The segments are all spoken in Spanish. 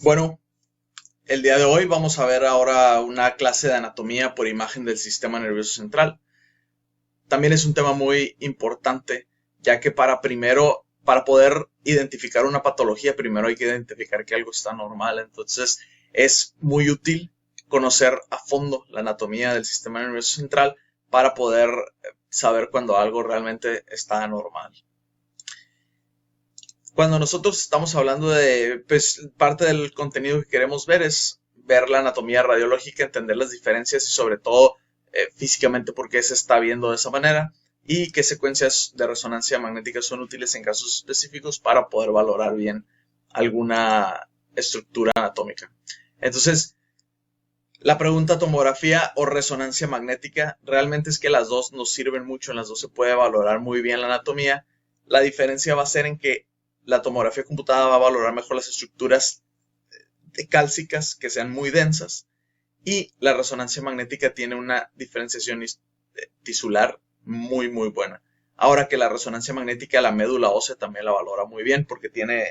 Bueno, el día de hoy vamos a ver ahora una clase de anatomía por imagen del sistema nervioso central. También es un tema muy importante, ya que para poder identificar una patología, primero hay que identificar que algo está normal. Entonces, es muy útil conocer a fondo la anatomía del sistema nervioso central para poder saber cuando algo realmente está anormal. Cuando nosotros estamos hablando de, pues, parte del contenido que queremos ver es ver la anatomía radiológica, entender las diferencias y sobre todo físicamente por qué se está viendo de esa manera y qué secuencias de resonancia magnética son útiles en casos específicos para poder valorar bien alguna estructura anatómica. Entonces, la pregunta tomografía o resonancia magnética, realmente es que las dos nos sirven mucho, en las dos se puede valorar muy bien la anatomía. La diferencia va a ser en que la tomografía computada va a valorar mejor las estructuras cálcicas que sean muy densas y la resonancia magnética tiene una diferenciación tisular muy buena. Ahora que la resonancia magnética, la médula ósea también la valora muy bien porque tiene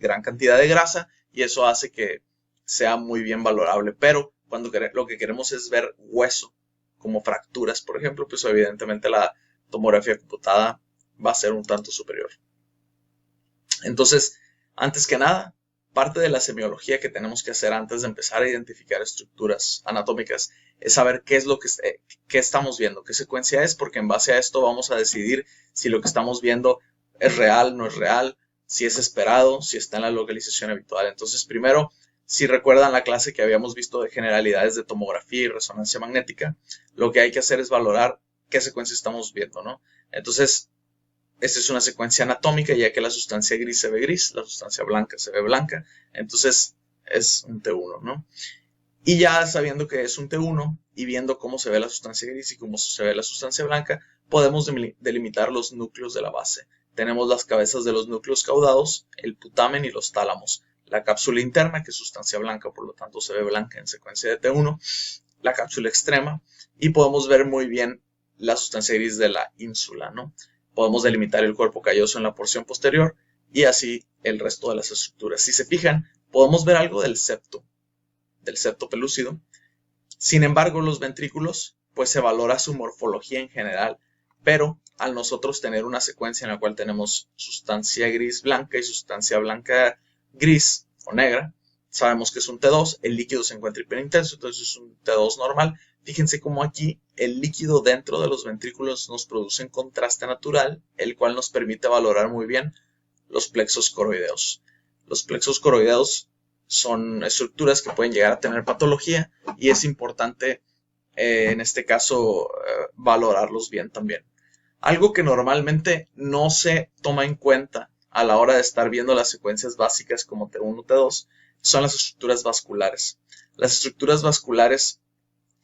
gran cantidad de grasa y eso hace que sea muy bien valorable. Pero cuando lo que queremos es ver hueso, como fracturas, por ejemplo, pues evidentemente la tomografía computada va a ser un tanto superior. Entonces, antes que nada, parte de la semiología que tenemos que hacer antes de empezar a identificar estructuras anatómicas es saber qué es lo que estamos viendo, qué secuencia es, porque en base a esto vamos a decidir si lo que estamos viendo es real, no es real, si es esperado, si está en la localización habitual. Entonces, primero, si recuerdan la clase que habíamos visto de generalidades de tomografía y resonancia magnética, lo que hay que hacer es valorar qué secuencia estamos viendo, ¿no? Entonces, esta es una secuencia anatómica, ya que la sustancia gris se ve gris, la sustancia blanca se ve blanca, entonces es un T1, ¿no? Y ya sabiendo que es un T1 y viendo cómo se ve la sustancia gris y cómo se ve la sustancia blanca, podemos delimitar los núcleos de la base. Tenemos las cabezas de los núcleos caudados, el putamen y los tálamos. La cápsula interna, que es sustancia blanca, por lo tanto se ve blanca en secuencia de T1. La cápsula extrema, y podemos ver muy bien la sustancia gris de la ínsula, ¿no? Podemos delimitar el cuerpo calloso en la porción posterior y así el resto de las estructuras. Si se fijan, podemos ver algo del septo pelúcido. Sin embargo, los ventrículos, pues se valora su morfología en general, pero al nosotros tener una secuencia en la cual tenemos sustancia gris blanca y sustancia blanca gris o negra, sabemos que es un T2, el líquido se encuentra hiperintenso, entonces es un T2 normal. Fíjense cómo aquí el líquido dentro de los ventrículos nos produce un contraste natural, el cual nos permite valorar muy bien los plexos coroideos. Los plexos coroideos son estructuras que pueden llegar a tener patología y es importante en este caso valorarlos bien también. Algo que normalmente no se toma en cuenta a la hora de estar viendo las secuencias básicas como T1, T2, son las estructuras vasculares. Las estructuras vasculares,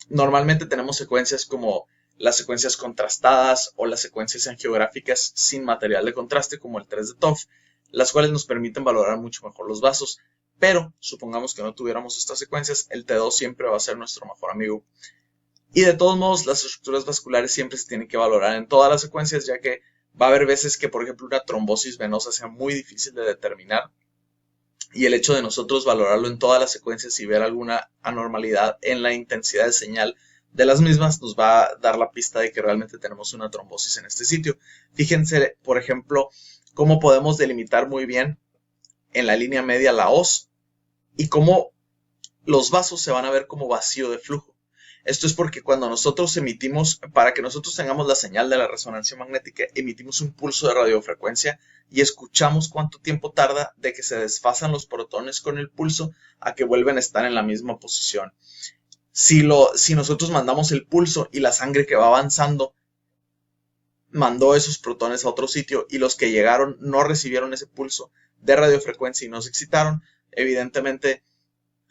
normalmente tenemos secuencias como las secuencias contrastadas o las secuencias angiográficas sin material de contraste como el 3 de TOF, las cuales nos permiten valorar mucho mejor los vasos. Pero supongamos que no tuviéramos estas secuencias, el T2 siempre va a ser nuestro mejor amigo. Y de todos modos, las estructuras vasculares siempre se tienen que valorar en todas las secuencias, ya que va a haber veces que, por ejemplo, una trombosis venosa sea muy difícil de determinar. Y el hecho de nosotros valorarlo en todas las secuencias y ver alguna anormalidad en la intensidad de señal de las mismas nos va a dar la pista de que realmente tenemos una trombosis en este sitio. Fíjense, por ejemplo, cómo podemos delimitar muy bien en la línea media la hoz y cómo los vasos se van a ver como vacío de flujo. Esto es porque cuando nosotros emitimos, para que nosotros tengamos la señal de la resonancia magnética, emitimos un pulso de radiofrecuencia y escuchamos cuánto tiempo tarda de que se desfasan los protones con el pulso a que vuelven a estar en la misma posición. Si nosotros mandamos el pulso y la sangre que va avanzando mandó esos protones a otro sitio y los que llegaron no recibieron ese pulso de radiofrecuencia y no se excitaron, evidentemente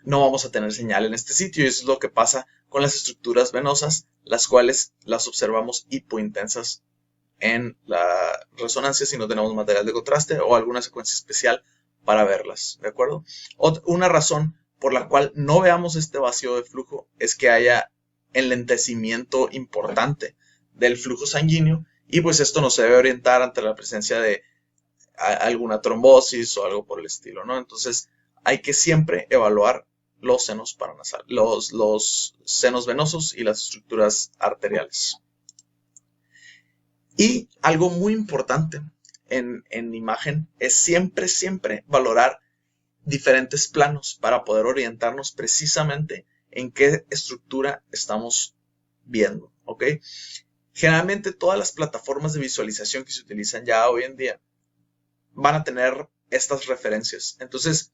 no vamos a tener señal en este sitio, y eso es lo que pasa con las estructuras venosas, las cuales las observamos hipointensas en la resonancia si no tenemos material de contraste o alguna secuencia especial para verlas, ¿de acuerdo? Una razón por la cual no veamos este vacío de flujo es que haya enlentecimiento importante del flujo sanguíneo y pues esto nos debe orientar ante la presencia de alguna trombosis o algo por el estilo, ¿no? Entonces, hay que siempre evaluar los senos paranasales, los senos venosos y las estructuras arteriales. Y algo muy importante en imagen es siempre valorar diferentes planos para poder orientarnos precisamente en qué estructura estamos viendo, ¿ok? Generalmente todas las plataformas de visualización que se utilizan ya hoy en día van a tener estas referencias. Entonces,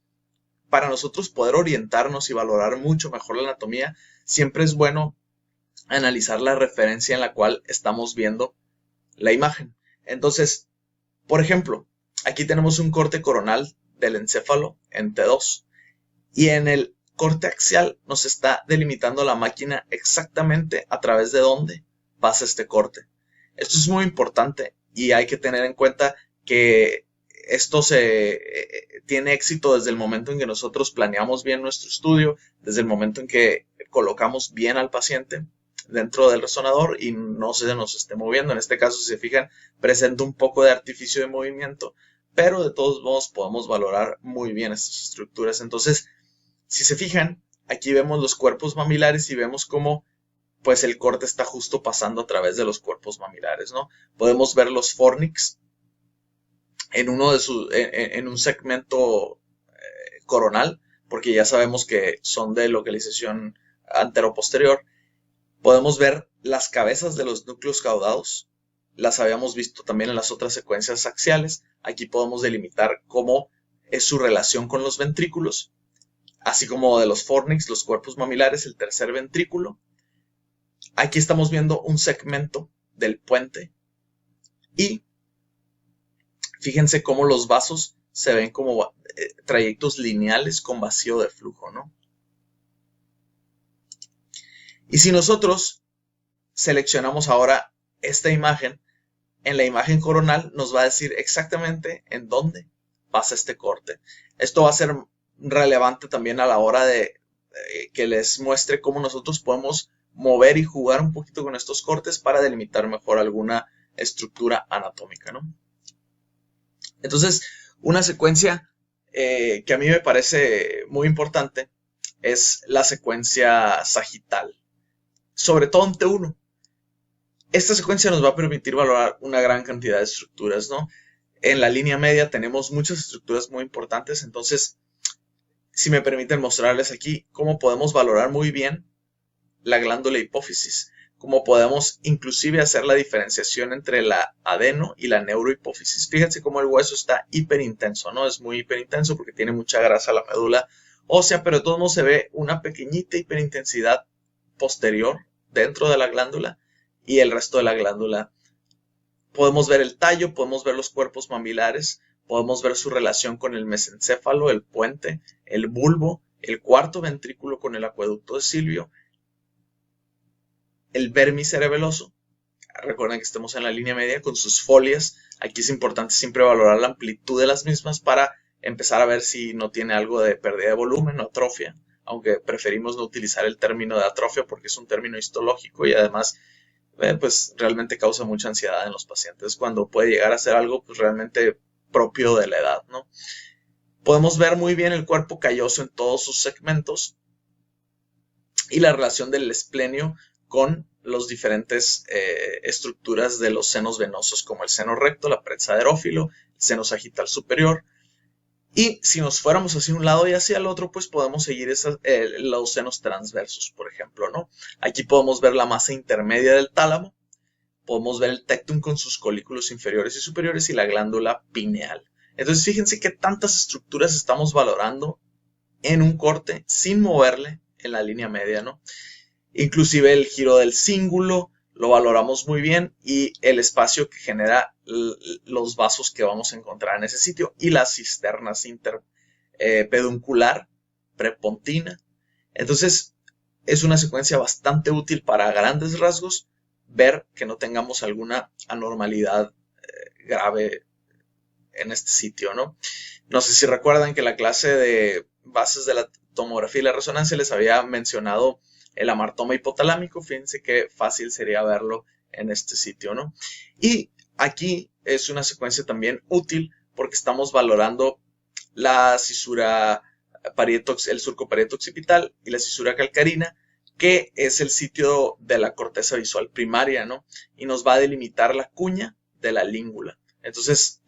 para nosotros poder orientarnos y valorar mucho mejor la anatomía, siempre es bueno analizar la referencia en la cual estamos viendo la imagen. Entonces, por ejemplo, aquí tenemos un corte coronal del encéfalo en T2 y en el corte axial nos está delimitando la máquina exactamente a través de dónde pasa este corte. Esto es muy importante y hay que tener en cuenta que esto tiene éxito desde el momento en que nosotros planeamos bien nuestro estudio, desde el momento en que colocamos bien al paciente dentro del resonador y no se nos esté moviendo. En este caso, si se fijan, presenta un poco de artificio de movimiento, pero de todos modos podemos valorar muy bien estas estructuras. Entonces, si se fijan, aquí vemos los cuerpos mamilares y vemos cómo pues el corte está justo pasando a través de los cuerpos mamilares, ¿no? Podemos ver los fornix en un segmento coronal, porque ya sabemos que son de localización anteroposterior. Podemos ver las cabezas de los núcleos caudados. Las habíamos visto también en las otras secuencias axiales. Aquí podemos delimitar cómo es su relación con los ventrículos, así como de los fornix, los cuerpos mamilares, el tercer ventrículo. Aquí estamos viendo un segmento del puente y fíjense cómo los vasos se ven como trayectos lineales con vacío de flujo, ¿no? Y si nosotros seleccionamos ahora esta imagen, en la imagen coronal nos va a decir exactamente en dónde pasa este corte. Esto va a ser relevante también a la hora de que les muestre cómo nosotros podemos mover y jugar un poquito con estos cortes para delimitar mejor alguna estructura anatómica, ¿no? Entonces, una secuencia que a mí me parece muy importante es la secuencia sagital, sobre todo en T1. Esta secuencia nos va a permitir valorar una gran cantidad de estructuras, ¿no? En la línea media tenemos muchas estructuras muy importantes, entonces, si me permiten mostrarles aquí cómo podemos valorar muy bien la glándula hipófisis, cómo podemos inclusive hacer la diferenciación entre la adeno y la neurohipófisis. Fíjense cómo el hueso está hiperintenso, ¿no? Es muy hiperintenso porque tiene mucha grasa la médula ósea, pero de todos modos se ve una pequeñita hiperintensidad posterior dentro de la glándula y el resto de la glándula. Podemos ver el tallo, podemos ver los cuerpos mamilares, podemos ver su relación con el mesencéfalo, el puente, el bulbo, el cuarto ventrículo con el acueducto de Silvio, el vermis cerebeloso. Recuerden que estamos en la línea media con sus folias. Aquí es importante siempre valorar la amplitud de las mismas para empezar a ver si no tiene algo de pérdida de volumen o atrofia, aunque preferimos no utilizar el término de atrofia porque es un término histológico y además pues realmente causa mucha ansiedad en los pacientes cuando puede llegar a ser algo pues realmente propio de la edad, ¿no? Podemos ver muy bien el cuerpo calloso en todos sus segmentos y la relación del esplenio con las diferentes estructuras de los senos venosos, como el seno recto, la pared saderófilo, el seno sagital superior. Y si nos fuéramos hacia un lado y hacia el otro, pues podemos seguir los senos transversos, por ejemplo, ¿no? Aquí podemos ver la masa intermedia del tálamo, podemos ver el tectum con sus colículos inferiores y superiores y la glándula pineal. Entonces, fíjense qué tantas estructuras estamos valorando en un corte sin moverle en la línea media, ¿no? Inclusive el giro del cíngulo lo valoramos muy bien y el espacio que genera los vasos que vamos a encontrar en ese sitio y las cisternas interpeduncular, prepontina. Entonces es una secuencia bastante útil para grandes rasgos ver que no tengamos alguna anormalidad grave en este sitio, ¿no? No sé si recuerdan que la clase de bases de la tomografía y la resonancia les había mencionado el amartoma hipotalámico. Fíjense qué fácil sería verlo en este sitio, ¿no? Y aquí es una secuencia también útil porque estamos valorando la cisura el surco parieto occipital y la cisura calcarina, que es el sitio de la corteza visual primaria, ¿no? Y nos va a delimitar la cuña de la língula. Entonces,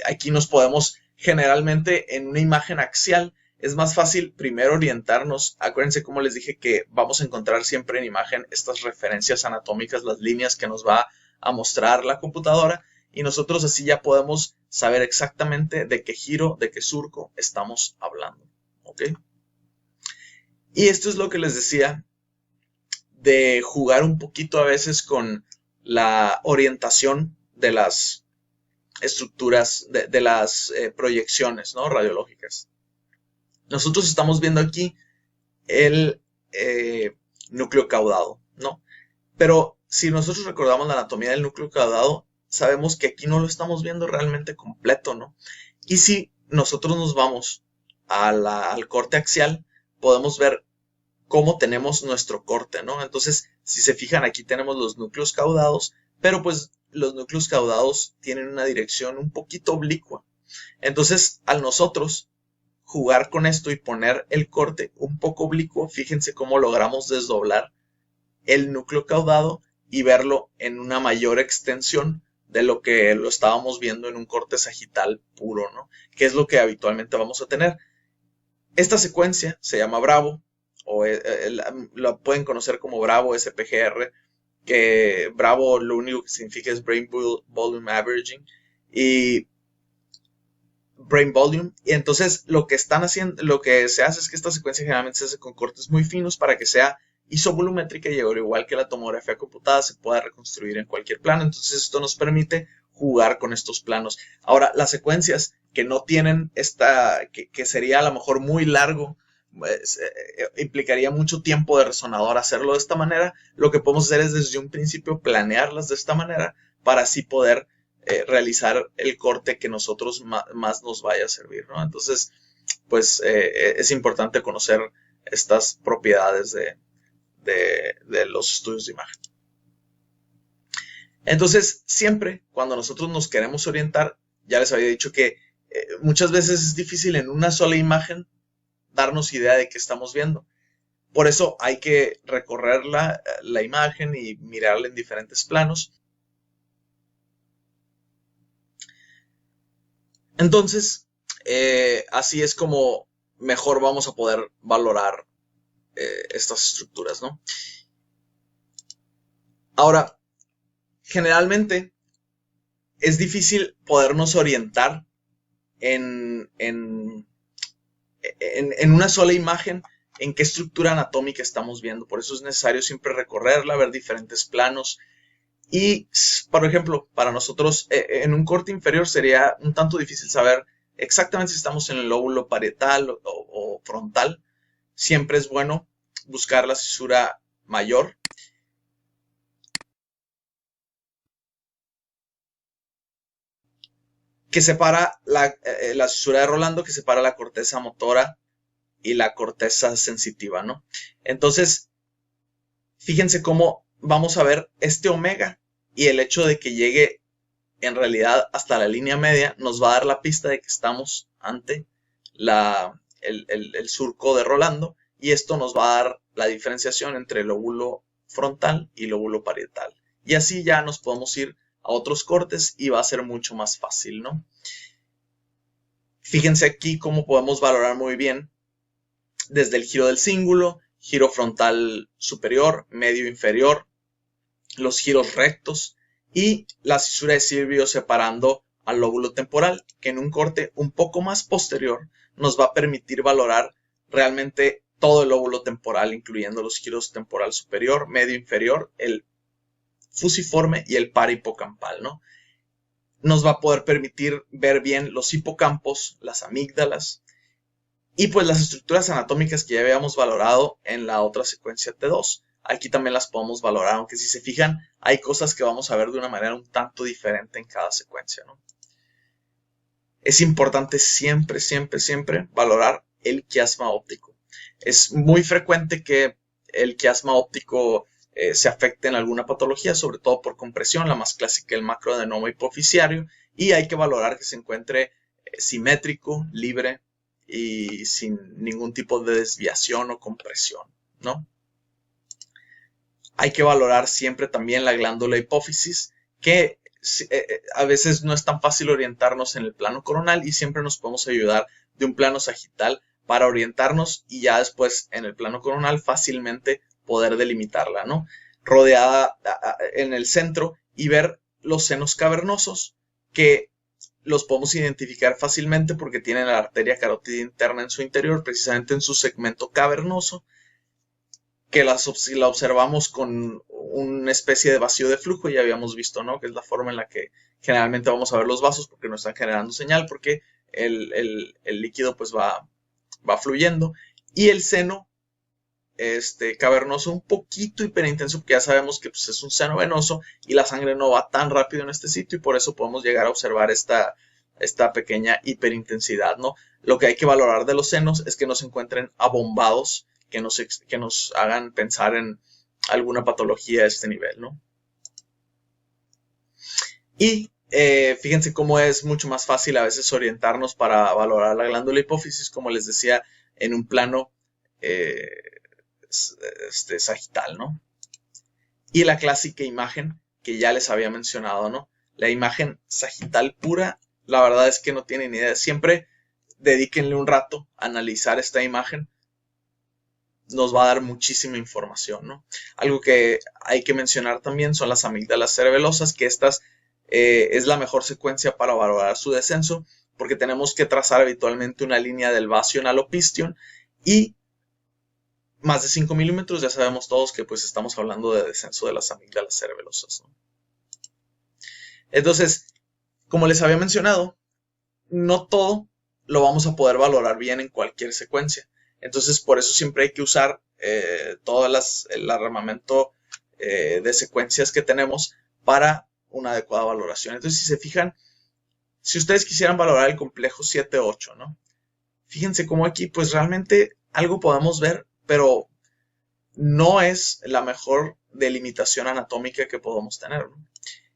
aquí nos podemos, generalmente en una imagen axial, es más fácil primero orientarnos. Acuérdense, como les dije, que vamos a encontrar siempre en imagen estas referencias anatómicas, las líneas que nos va a mostrar la computadora, y nosotros así ya podemos saber exactamente de qué giro, de qué surco estamos hablando. ¿Ok? Y esto es lo que les decía de jugar un poquito a veces con la orientación de las estructuras, de las proyecciones, ¿no? Radiológicas. Nosotros estamos viendo aquí el núcleo caudado, ¿no? Pero si nosotros recordamos la anatomía del núcleo caudado, sabemos que aquí no lo estamos viendo realmente completo, ¿no? Y si nosotros nos vamos al corte axial, podemos ver cómo tenemos nuestro corte, ¿no? Entonces, si se fijan, aquí tenemos los núcleos caudados, pero pues los núcleos caudados tienen una dirección un poquito oblicua. Entonces, al nosotros jugar con esto y poner el corte un poco oblicuo, fíjense cómo logramos desdoblar el núcleo caudado y verlo en una mayor extensión de lo que lo estábamos viendo en un corte sagital puro, ¿no? Que es lo que habitualmente vamos a tener. Esta secuencia se llama Bravo, o la pueden conocer como Bravo SPGR, que Bravo lo único que significa es Brain Volume Averaging, y Brain Volume. Y entonces lo que están haciendo, lo que se hace es que esta secuencia generalmente se hace con cortes muy finos para que sea isovolumétrica y al igual que la tomografía computada se pueda reconstruir en cualquier plano. Entonces esto nos permite jugar con estos planos. Ahora, las secuencias que no tienen que sería a lo mejor muy largo, pues, implicaría mucho tiempo de resonador hacerlo de esta manera. Lo que podemos hacer es desde un principio planearlas de esta manera para así poder realizar el corte que nosotros más nos vaya a servir, ¿no? Entonces, pues es importante conocer estas propiedades de los estudios de imagen. Entonces, siempre cuando nosotros nos queremos orientar, ya les había dicho que muchas veces es difícil en una sola imagen darnos idea de qué estamos viendo. Por eso hay que recorrer la imagen y mirarla en diferentes planos. Entonces, así es como mejor vamos a poder valorar estas estructuras, ¿no? Ahora, generalmente es difícil podernos orientar en una sola imagen en qué estructura anatómica estamos viendo. Por eso es necesario siempre recorrerla, ver diferentes planos. Y, por ejemplo, para nosotros en un corte inferior sería un tanto difícil saber exactamente si estamos en el lóbulo parietal o frontal. Siempre es bueno buscar la cisura mayor. Que separa la cisura de Rolando, que separa la corteza motora y la corteza sensitiva, ¿no? Entonces, fíjense cómo vamos a ver este omega y el hecho de que llegue en realidad hasta la línea media nos va a dar la pista de que estamos ante el surco de Rolando, y esto nos va a dar la diferenciación entre lóbulo frontal y lóbulo parietal. Y así ya nos podemos ir a otros cortes y va a ser mucho más fácil, ¿no? Fíjense aquí cómo podemos valorar muy bien desde el giro del cíngulo, giro frontal superior, medio inferior, los giros rectos y la cisura de Silvio separando al lóbulo temporal, que en un corte un poco más posterior nos va a permitir valorar realmente todo el lóbulo temporal, incluyendo los giros temporal superior, medio inferior, el fusiforme y el parahipocampal, ¿no? Nos va a poder permitir ver bien los hipocampos, las amígdalas y pues las estructuras anatómicas que ya habíamos valorado en la otra secuencia T2. Aquí también las podemos valorar, aunque si se fijan hay cosas que vamos a ver de una manera un tanto diferente en cada secuencia, ¿no? Es importante siempre, siempre, siempre valorar el quiasma óptico. Es muy frecuente que el quiasma óptico se afecte en alguna patología, sobre todo por compresión, la más clásica el macroadenoma hipofisiario, y hay que valorar que se encuentre simétrico, libre y sin ningún tipo de desviación o compresión, ¿no? Hay que valorar siempre también la glándula hipófisis, que a veces no es tan fácil orientarnos en el plano coronal y siempre nos podemos ayudar de un plano sagital para orientarnos y ya después en el plano coronal fácilmente poder delimitarla, ¿no? Rodeada en el centro y ver los senos cavernosos que los podemos identificar fácilmente porque tienen la arteria carótida interna en su interior, precisamente en su segmento cavernoso, que la observamos con una especie de vacío de flujo, ya habíamos visto, ¿no? Que es la forma en la que generalmente vamos a ver los vasos porque no están generando señal, porque el líquido pues va fluyendo. Y el seno cavernoso un poquito hiperintenso, porque ya sabemos que pues, es un seno venoso y la sangre no va tan rápido en este sitio y por eso podemos llegar a observar esta pequeña hiperintensidad, ¿no? Lo que hay que valorar de los senos es que no se encuentren abombados, que nos hagan pensar en alguna patología a este nivel, ¿no? Y fíjense cómo es mucho más fácil a veces orientarnos para valorar la glándula hipófisis, como les decía, en un plano sagital, ¿no? Y la clásica imagen que ya les había mencionado, ¿no? La imagen sagital pura, la verdad es que no tienen ni idea. Siempre dedíquenle un rato a analizar esta imagen. Nos va a dar muchísima información, ¿no? Algo que hay que mencionar también son las amígdalas cerebelosas, que estas es la mejor secuencia para valorar su descenso, porque tenemos que trazar habitualmente una línea del vacío al opistion y más de 5 milímetros, ya sabemos todos que pues estamos hablando de descenso de las amígdalas cerebelosas, ¿no? Entonces, como les había mencionado, no todo lo vamos a poder valorar bien en cualquier secuencia. Entonces, por eso siempre hay que usar todo el armamento de secuencias que tenemos para una adecuada valoración. Entonces, si se fijan, si ustedes quisieran valorar el complejo 7-8, ¿no? Fíjense cómo aquí, pues realmente algo podemos ver, pero no es la mejor delimitación anatómica que podemos tener, ¿no?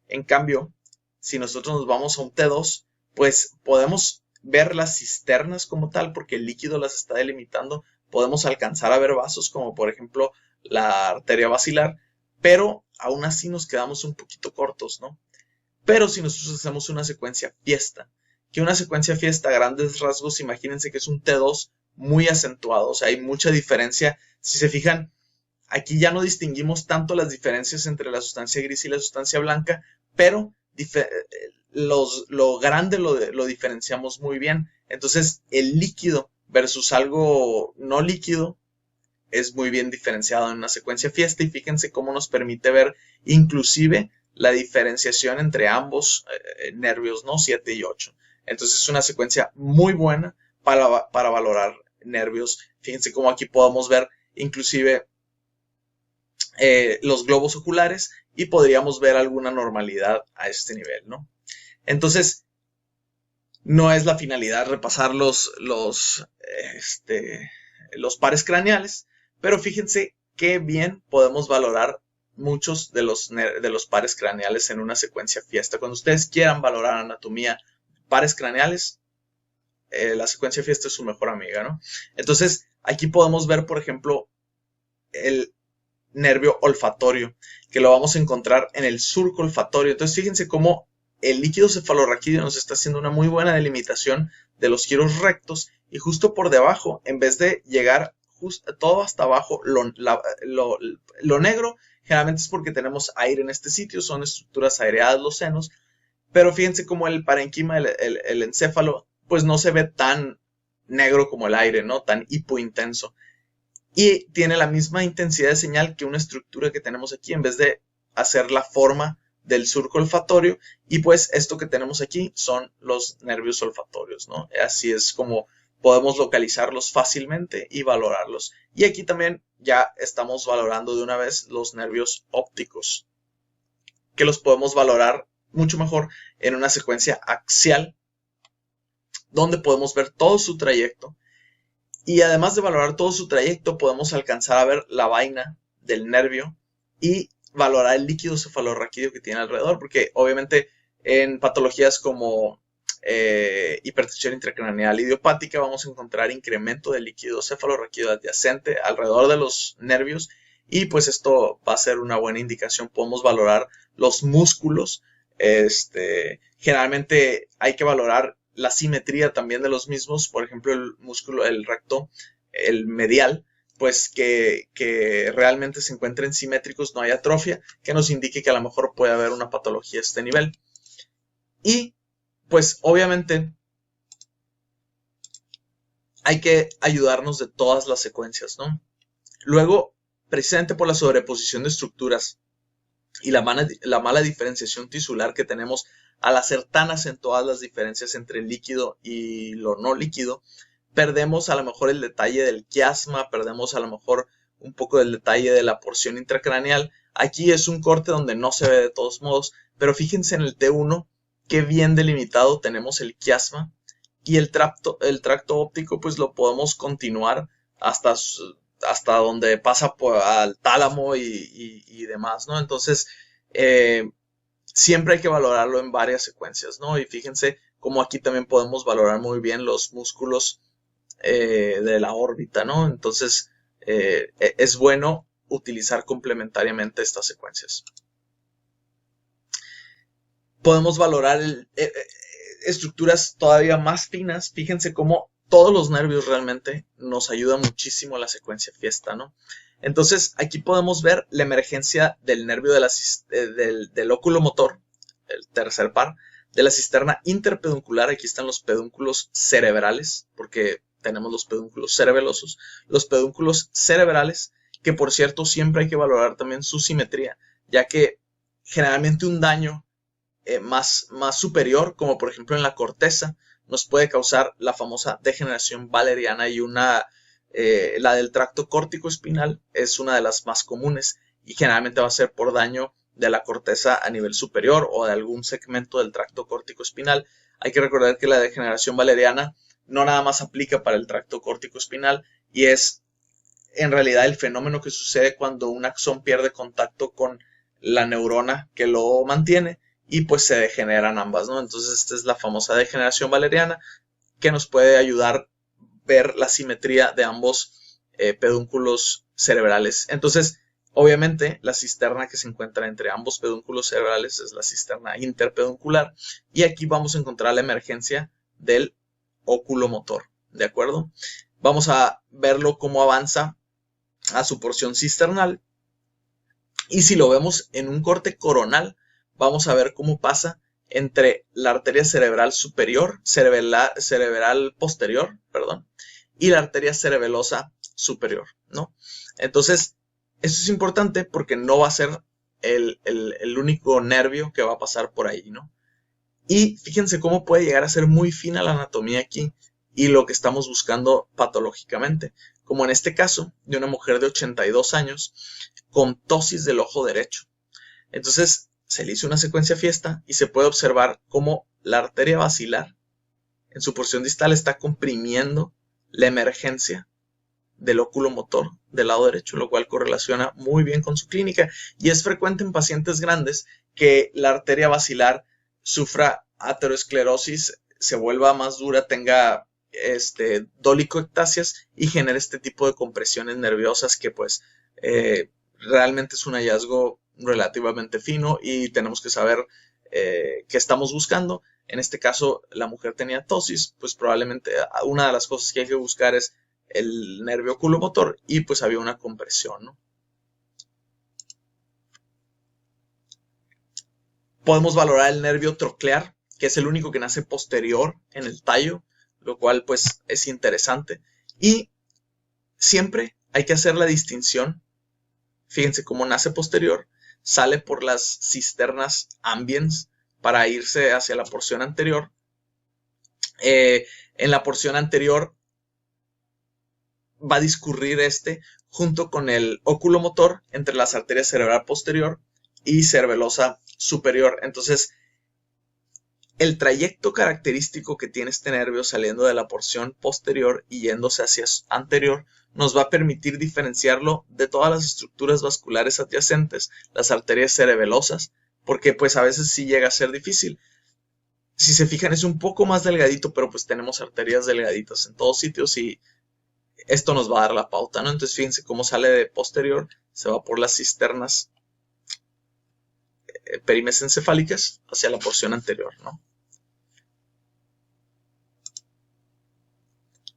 En cambio, si nosotros nos vamos a un T2, pues podemos ver las cisternas como tal, porque el líquido las está delimitando. Podemos alcanzar a ver vasos, como por ejemplo la arteria basilar, pero aún así nos quedamos un poquito cortos, ¿no? Pero si nosotros hacemos una secuencia fiesta, que una secuencia fiesta a grandes rasgos, imagínense que es un T2 muy acentuado, o sea, hay mucha diferencia. Si se fijan, aquí ya no distinguimos tanto las diferencias entre la sustancia gris y la sustancia blanca, pero lo grande lo diferenciamos muy bien. Entonces, el líquido versus algo no líquido es muy bien diferenciado en una secuencia fiesta y fíjense cómo nos permite ver inclusive la diferenciación entre ambos nervios, ¿no? 7 y 8. Entonces, es una secuencia muy buena para valorar nervios. Fíjense cómo aquí podemos ver inclusive los globos oculares y podríamos ver alguna normalidad a este nivel, ¿no? Entonces, no es la finalidad repasar los pares craneales, pero fíjense qué bien podemos valorar muchos de los pares craneales en una secuencia fiesta. Cuando ustedes quieran valorar anatomía, pares craneales, la secuencia fiesta es su mejor amiga, ¿no? Entonces, aquí podemos ver, por ejemplo, el nervio olfatorio, que lo vamos a encontrar en el surco olfatorio. Entonces, fíjense cómo el líquido cefalorraquídeo nos está haciendo una muy buena delimitación de los giros rectos y justo por debajo, en vez de llegar todo hasta abajo, lo negro, generalmente es porque tenemos aire en este sitio, son estructuras aireadas los senos, pero fíjense cómo el parenquima, el encéfalo, pues no se ve tan negro como el aire, ¿no? Tan hipointenso. Y tiene la misma intensidad de señal que una estructura que tenemos aquí, en vez de hacer la forma del surco olfatorio. Y pues esto que tenemos aquí son los nervios olfatorios, ¿no? Así es como podemos localizarlos fácilmente y valorarlos. Y aquí también ya estamos valorando de una vez los nervios ópticos, que los podemos valorar mucho mejor en una secuencia axial, donde podemos ver todo su trayecto. Y además de valorar todo su trayecto, podemos alcanzar a ver la vaina del nervio y valorar el líquido cefalorraquídeo que tiene alrededor, porque obviamente en patologías como hipertensión intracraneal idiopática, vamos a encontrar incremento del líquido cefalorraquídeo adyacente alrededor de los nervios, y pues esto va a ser una buena indicación. Podemos valorar los músculos. Generalmente hay que valorar la simetría también de los mismos. Por ejemplo, el músculo, el recto, el medial, pues que realmente se encuentren simétricos, no hay atrofia, que nos indique que a lo mejor puede haber una patología a este nivel. Y pues obviamente hay que ayudarnos de todas las secuencias, ¿no? Luego, precisamente por la sobreposición de estructuras y la mala diferenciación tisular que tenemos al hacer tan acentuadas las diferencias entre el líquido y lo no líquido, perdemos a lo mejor el detalle del quiasma, perdemos a lo mejor un poco del detalle de la porción intracraneal. Aquí es un corte donde no se ve de todos modos, pero fíjense en el T1 qué bien delimitado tenemos el quiasma, y el tracto óptico pues lo podemos continuar hasta donde pasa al tálamo y demás, ¿no? Entonces, siempre hay que valorarlo en varias secuencias, ¿no? Y fíjense cómo aquí también podemos valorar muy bien los músculos de la órbita, ¿no? Entonces, es bueno utilizar complementariamente estas secuencias. Podemos valorar estructuras todavía más finas. Fíjense cómo todos los nervios realmente nos ayudan muchísimo a la secuencia fiesta, ¿no? Entonces, aquí podemos ver la emergencia del nervio del óculo motor, el tercer par, de la cisterna interpeduncular. Aquí están los pedúnculos cerebrales, porque tenemos los pedúnculos cerebelosos. Los pedúnculos cerebrales, que por cierto siempre hay que valorar también su simetría, ya que generalmente un daño más superior, como por ejemplo en la corteza, nos puede causar la famosa degeneración valeriana, y la del tracto córtico espinal es una de las más comunes, y generalmente va a ser por daño de la corteza a nivel superior o de algún segmento del tracto córtico espinal. Hay que recordar que la degeneración valeriana no nada más aplica para el tracto córtico espinal, y es en realidad el fenómeno que sucede cuando un axón pierde contacto con la neurona que lo mantiene, y pues se degeneran ambas, ¿no? Entonces esta es la famosa degeneración valeriana, que nos puede ayudar a ver la simetría de ambos pedúnculos cerebrales. Entonces, obviamente, la cisterna que se encuentra entre ambos pedúnculos cerebrales es la cisterna interpeduncular, y aquí vamos a encontrar la emergencia del óculo motor, ¿de acuerdo? Vamos a verlo cómo avanza a su porción cisternal, y si lo vemos en un corte coronal, vamos a ver cómo pasa entre la arteria cerebral cerebral posterior, perdón, y la arteria cerebelosa superior, ¿no? Entonces, esto es importante porque no va a ser el único nervio que va a pasar por ahí, ¿no? Y fíjense cómo puede llegar a ser muy fina la anatomía aquí y lo que estamos buscando patológicamente, como en este caso de una mujer de 82 años con ptosis del ojo derecho. Entonces, se le hizo una secuencia fiesta y se puede observar cómo la arteria basilar en su porción distal está comprimiendo la emergencia del óculo motor del lado derecho, lo cual correlaciona muy bien con su clínica, y es frecuente en pacientes grandes que la arteria basilar sufra aterosclerosis, se vuelva más dura, tenga dolicoectasias y genere este tipo de compresiones nerviosas que pues realmente es un hallazgo relativamente fino, y tenemos que saber qué estamos buscando. En este caso, la mujer tenía ptosis, pues probablemente una de las cosas que hay que buscar es el nervio oculomotor, y pues había una compresión, ¿no? Podemos valorar el nervio troclear, que es el único que nace posterior en el tallo, lo cual pues es interesante. Y siempre hay que hacer la distinción. Fíjense cómo nace posterior, sale por las cisternas ambiens para irse hacia la porción anterior. En la porción anterior va a discurrir junto con el óculo motor entre las arterias cerebral posterior y cerebelosa superior. Entonces, el trayecto característico que tiene este nervio saliendo de la porción posterior y yéndose hacia anterior nos va a permitir diferenciarlo de todas las estructuras vasculares adyacentes, las arterias cerebelosas, porque pues a veces sí llega a ser difícil. Si se fijan es un poco más delgadito, pero pues tenemos arterias delgaditas en todos sitios y esto nos va a dar la pauta, ¿no? Entonces fíjense cómo sale de posterior, se va por las cisternas perimesencefálicas hacia la porción anterior, ¿no?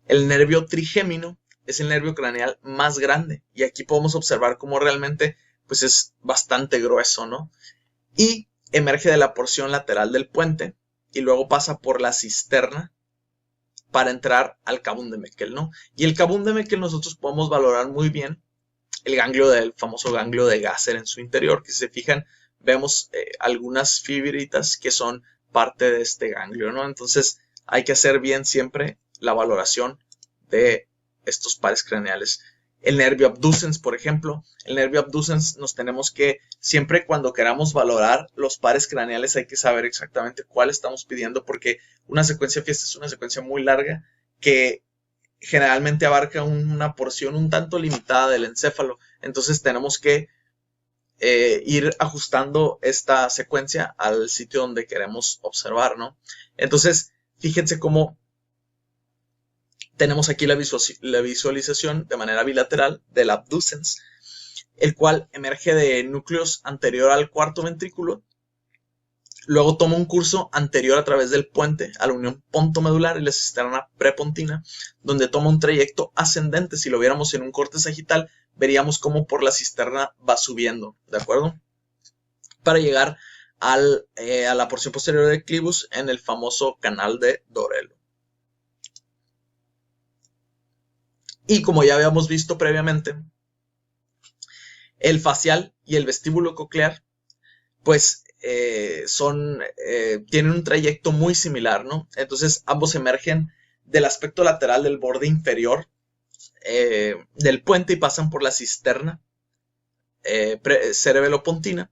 El nervio trigémino es el nervio craneal más grande y aquí podemos observar cómo realmente pues es bastante grueso, ¿no? Y emerge de la porción lateral del puente y luego pasa por la cisterna para entrar al Cavum de Meckel, ¿no? Y el Cavum de Meckel nosotros podemos valorar muy bien el ganglio del famoso ganglio de Gasser en su interior, que si se fijan vemos algunas fibritas que son parte de este ganglio, ¿no? Entonces hay que hacer bien siempre la valoración de estos pares craneales. El nervio abducens, por ejemplo, el nervio abducens nos tenemos que, siempre cuando queramos valorar los pares craneales hay que saber exactamente cuál estamos pidiendo, porque una secuencia fiesta es una secuencia muy larga que generalmente abarca una porción un tanto limitada del encéfalo. Entonces tenemos que ir ajustando esta secuencia al sitio donde queremos observar, ¿no? Entonces, fíjense cómo tenemos aquí la visualización de manera bilateral del abducens, el cual emerge de núcleos anterior al cuarto ventrículo, luego toma un curso anterior a través del puente a la unión pontomedular y la cisterna prepontina, donde toma un trayecto ascendente. Si lo viéramos en un corte sagital, veríamos cómo por la cisterna va subiendo, ¿de acuerdo? Para llegar a la porción posterior del clivus en el famoso canal de Dorelo. Y como ya habíamos visto previamente, el facial y el vestíbulo coclear, pues tienen un trayecto muy similar, ¿no? Entonces ambos emergen del aspecto lateral del borde inferior del puente y pasan por la cisterna cerebelopontina,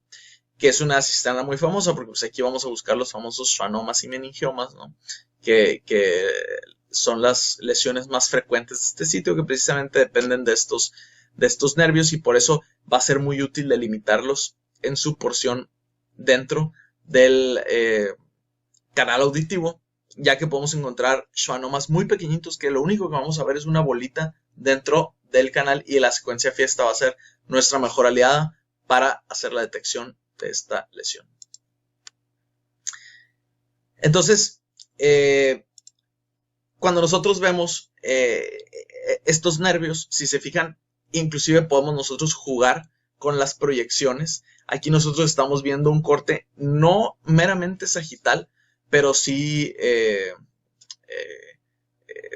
que es una cisterna muy famosa porque pues, aquí vamos a buscar los famosos schwannomas y meningiomas, ¿no? Que son las lesiones más frecuentes de este sitio, que precisamente dependen de estos nervios y por eso va a ser muy útil delimitarlos en su porción dentro del canal auditivo, ya que podemos encontrar schwannomas muy pequeñitos que lo único que vamos a ver es una bolita dentro del canal y la secuencia fiesta va a ser nuestra mejor aliada para hacer la detección de esta lesión. Entonces, cuando nosotros vemos estos nervios, si se fijan, inclusive podemos nosotros jugar con las proyecciones. Aquí nosotros estamos viendo un corte no meramente sagital, pero sí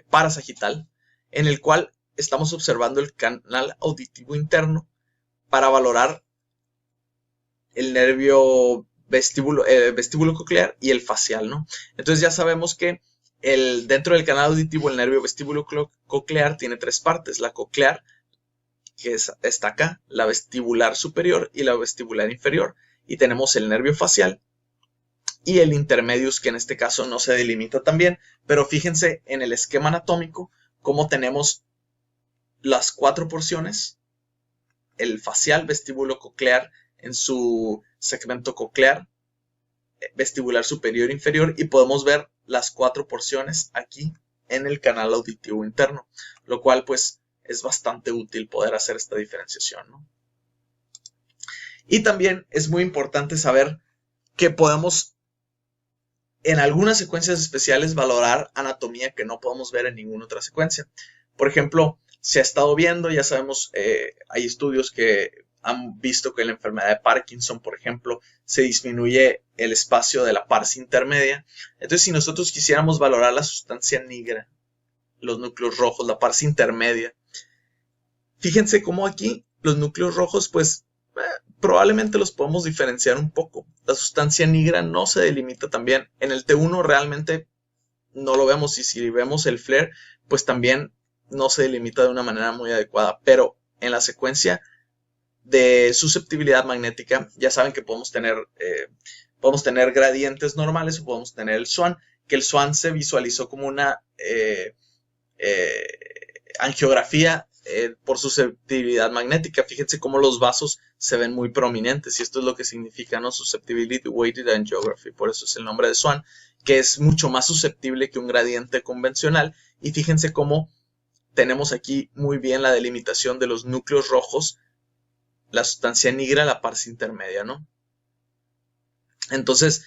parasagital, en el cual estamos observando el canal auditivo interno para valorar el nervio vestíbulo coclear y el facial, ¿no? Entonces ya sabemos que dentro del canal auditivo el nervio vestíbulo coclear tiene tres partes: la coclear, que está acá, la vestibular superior y la vestibular inferior, y tenemos el nervio facial y el intermedius, que en este caso no se delimita tan bien, pero fíjense en el esquema anatómico cómo tenemos las cuatro porciones: el facial, vestíbulo coclear en su segmento coclear, vestibular superior e inferior, y podemos ver las cuatro porciones aquí en el canal auditivo interno, lo cual pues es bastante útil poder hacer esta diferenciación, ¿no? Y también es muy importante saber que podemos en algunas secuencias especiales valorar anatomía que no podemos ver en ninguna otra secuencia. Por ejemplo, se ha estado viendo, ya sabemos, hay estudios que han visto que en la enfermedad de Parkinson, por ejemplo, se disminuye el espacio de la pars intermedia. Entonces, si nosotros quisiéramos valorar la sustancia negra, los núcleos rojos, la pars intermedia, fíjense cómo aquí los núcleos rojos, pues, probablemente los podemos diferenciar un poco. La sustancia negra no se delimita tan bien. En el T1 realmente no lo vemos, y si vemos el FLAIR, pues también no se delimita de una manera muy adecuada. Pero en la secuencia de susceptibilidad magnética, ya saben que podemos tener gradientes normales o podemos tener el SWAN, que el SWAN se visualizó como una angiografía por susceptibilidad magnética. Fíjense cómo los vasos se ven muy prominentes y esto es lo que significa, ¿no? Susceptibility Weighted Angiography, por eso es el nombre de SWAN, que es mucho más susceptible que un gradiente convencional. Y fíjense cómo tenemos aquí muy bien la delimitación de los núcleos rojos, la sustancia negra, la parte intermedia, ¿no? Entonces,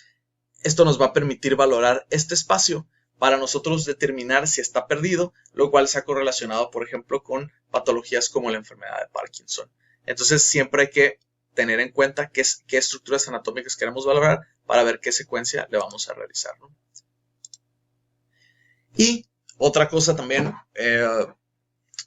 esto nos va a permitir valorar este espacio para nosotros determinar si está perdido, lo cual se ha correlacionado, por ejemplo, con patologías como la enfermedad de Parkinson. Entonces, siempre hay que tener en cuenta qué estructuras anatómicas queremos valorar para ver qué secuencia le vamos a realizar, ¿no? Y otra cosa también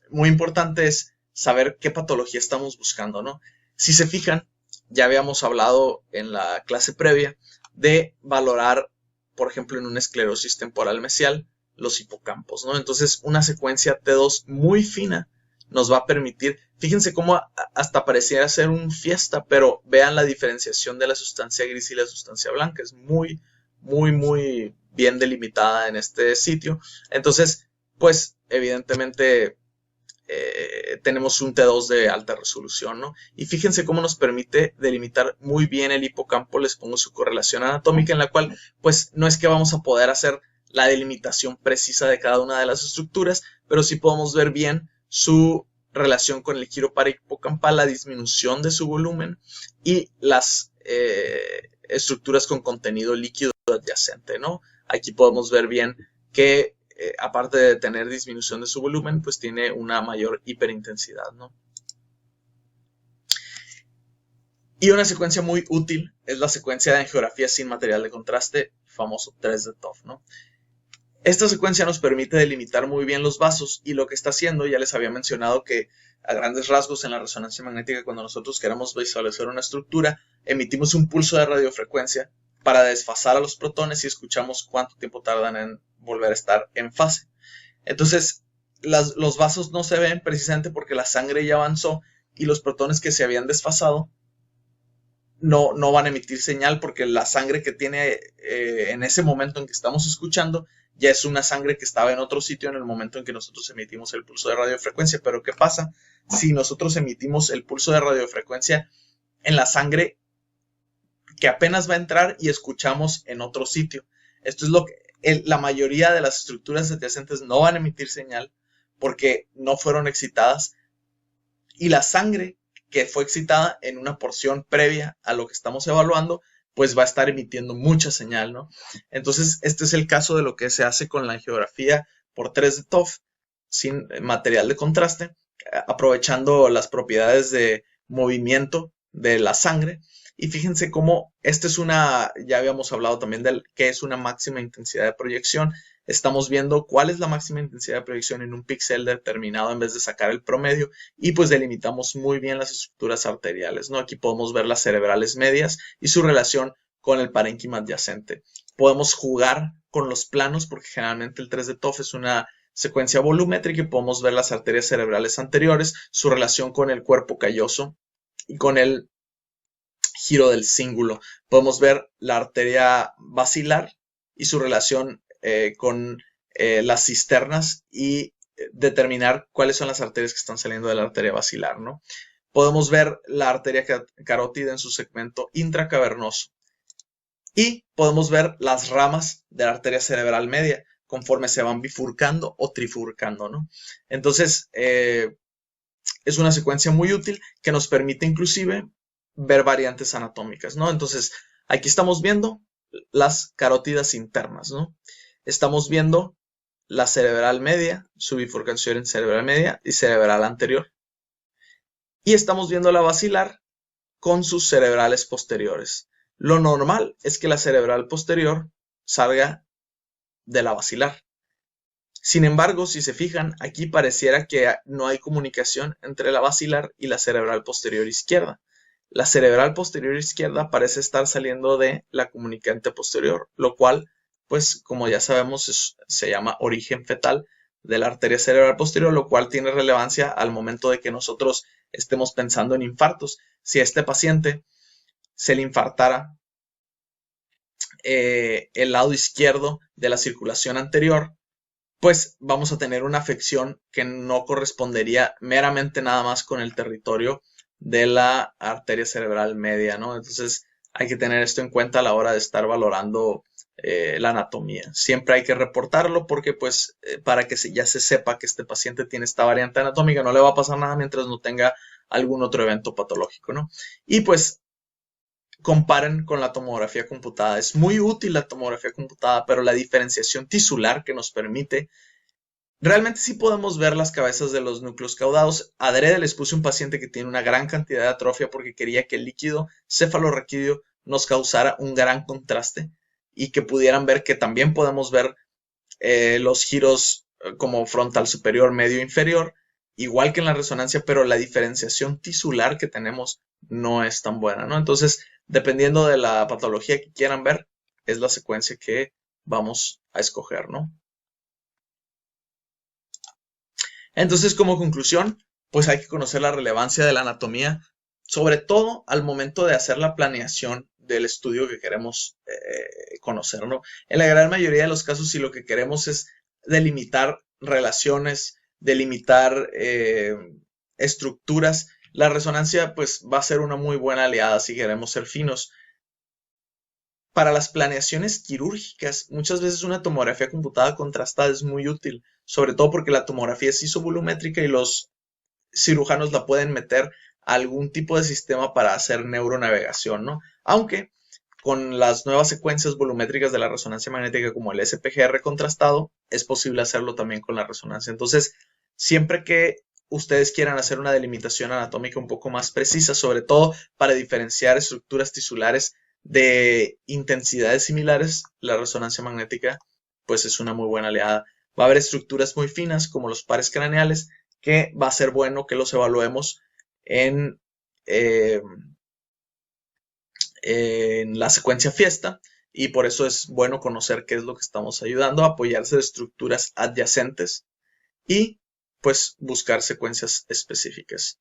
muy importante es saber qué patología estamos buscando, ¿no? Si se fijan, ya habíamos hablado en la clase previa de valorar, por ejemplo, en una esclerosis temporal mesial, los hipocampos, ¿no? Entonces, una secuencia T2 muy fina nos va a permitir, fíjense cómo hasta pareciera ser un fiesta, pero vean la diferenciación de la sustancia gris y la sustancia blanca, es muy, muy, muy bien delimitada en este sitio. Entonces, pues, evidentemente, tenemos un T2 de alta resolución, ¿no? Y fíjense cómo nos permite delimitar muy bien el hipocampo. Les pongo su correlación anatómica en la cual, pues, no es que vamos a poder hacer la delimitación precisa de cada una de las estructuras, pero sí podemos ver bien su relación con el giro parahipocampal, la disminución de su volumen y las estructuras con contenido líquido adyacente, ¿no? Aquí podemos ver bien que aparte de tener disminución de su volumen, pues tiene una mayor hiperintensidad, ¿no? Y una secuencia muy útil es la secuencia de angiografía sin material de contraste, famoso 3D TOF, ¿no? Esta secuencia nos permite delimitar muy bien los vasos y lo que está haciendo, ya les había mencionado que a grandes rasgos en la resonancia magnética, cuando nosotros queremos visualizar una estructura, emitimos un pulso de radiofrecuencia para desfasar a los protones y escuchamos cuánto tiempo tardan en volver a estar en fase. Entonces, los vasos no se ven precisamente porque la sangre ya avanzó y los protones que se habían desfasado no van a emitir señal porque la sangre que tiene en ese momento en que estamos escuchando ya es una sangre que estaba en otro sitio en el momento en que nosotros emitimos el pulso de radiofrecuencia. Pero ¿qué pasa si nosotros emitimos el pulso de radiofrecuencia en la sangre que apenas va a entrar y escuchamos en otro sitio? Esto es lo que la mayoría de las estructuras adyacentes no van a emitir señal porque no fueron excitadas y la sangre que fue excitada en una porción previa a lo que estamos evaluando, pues va a estar emitiendo mucha señal, ¿no? Entonces, este es el caso de lo que se hace con la angiografía por 3D TOF sin material de contraste, aprovechando las propiedades de movimiento de la sangre. Y fíjense cómo esta es ya habíamos hablado también de qué es una máxima intensidad de proyección. Estamos viendo cuál es la máxima intensidad de proyección en un píxel determinado en vez de sacar el promedio y pues delimitamos muy bien las estructuras arteriales, ¿no? Aquí podemos ver las cerebrales medias y su relación con el parénquima adyacente. Podemos jugar con los planos porque generalmente el 3D TOF es una secuencia volumétrica y podemos ver las arterias cerebrales anteriores, su relación con el cuerpo calloso y con el giro del cíngulo. Podemos ver la arteria basilar y su relación con las cisternas y determinar cuáles son las arterias que están saliendo de la arteria basilar, ¿no? Podemos ver la arteria carótida en su segmento intracavernoso y podemos ver las ramas de la arteria cerebral media conforme se van bifurcando o trifurcando, ¿no? Entonces, es una secuencia muy útil que nos permite inclusive ver variantes anatómicas, ¿no? Entonces, aquí estamos viendo las carótidas internas, ¿no? Estamos viendo la cerebral media, su bifurcación en cerebral media y cerebral anterior. Y estamos viendo la basilar con sus cerebrales posteriores. Lo normal es que la cerebral posterior salga de la basilar. Sin embargo, si se fijan, aquí pareciera que no hay comunicación entre la basilar y la cerebral posterior izquierda. La cerebral posterior izquierda parece estar saliendo de la comunicante posterior, lo cual, pues como ya sabemos, se llama origen fetal de la arteria cerebral posterior, lo cual tiene relevancia al momento de que nosotros estemos pensando en infartos. Si a este paciente se le infartara el lado izquierdo de la circulación anterior, pues vamos a tener una afección que no correspondería meramente nada más con el territorio de la arteria cerebral media, ¿no? Entonces hay que tener esto en cuenta a la hora de estar valorando la anatomía. Siempre hay que reportarlo porque pues para que ya se sepa que este paciente tiene esta variante anatómica, no le va a pasar nada mientras no tenga algún otro evento patológico, ¿no? Y pues comparen con la tomografía computada. Es muy útil la tomografía computada, pero la diferenciación tisular que nos permite, realmente sí podemos ver las cabezas de los núcleos caudados. Adrede les puse un paciente que tiene una gran cantidad de atrofia porque quería que el líquido cefalorraquídeo nos causara un gran contraste y que pudieran ver que también podemos ver los giros como frontal superior, medio, inferior, igual que en la resonancia, pero la diferenciación tisular que tenemos no es tan buena, ¿no? Entonces, dependiendo de la patología que quieran ver, es la secuencia que vamos a escoger, ¿no? Entonces, como conclusión, pues hay que conocer la relevancia de la anatomía, sobre todo al momento de hacer la planeación del estudio que queremos conocer, ¿no? En la gran mayoría de los casos, si lo que queremos es delimitar relaciones, delimitar estructuras, la resonancia pues va a ser una muy buena aliada si queremos ser finos. Para las planeaciones quirúrgicas, muchas veces una tomografía computada contrastada es muy útil, sobre todo porque la tomografía es isovolumétrica y los cirujanos la pueden meter a algún tipo de sistema para hacer neuronavegación, ¿no? Aunque con las nuevas secuencias volumétricas de la resonancia magnética como el SPGR contrastado, es posible hacerlo también con la resonancia. Entonces, siempre que ustedes quieran hacer una delimitación anatómica un poco más precisa, sobre todo para diferenciar estructuras tisulares de intensidades similares, la resonancia magnética pues es una muy buena aliada. Va a haber estructuras muy finas como los pares craneales que va a ser bueno que los evaluemos en la secuencia fiesta y por eso es bueno conocer qué es lo que estamos ayudando, apoyarse de estructuras adyacentes y pues buscar secuencias específicas.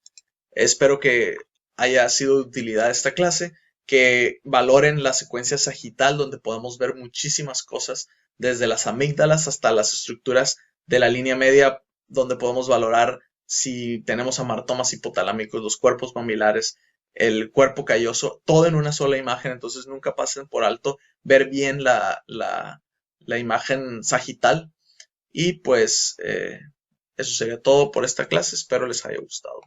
Espero que haya sido de utilidad esta clase, que valoren la secuencia sagital donde podemos ver muchísimas cosas, desde las amígdalas hasta las estructuras de la línea media donde podemos valorar si tenemos amartomas hipotalámicos, los cuerpos mamilares, el cuerpo calloso, todo en una sola imagen, entonces nunca pasen por alto ver bien la imagen sagital y pues eso sería todo por esta clase, espero les haya gustado.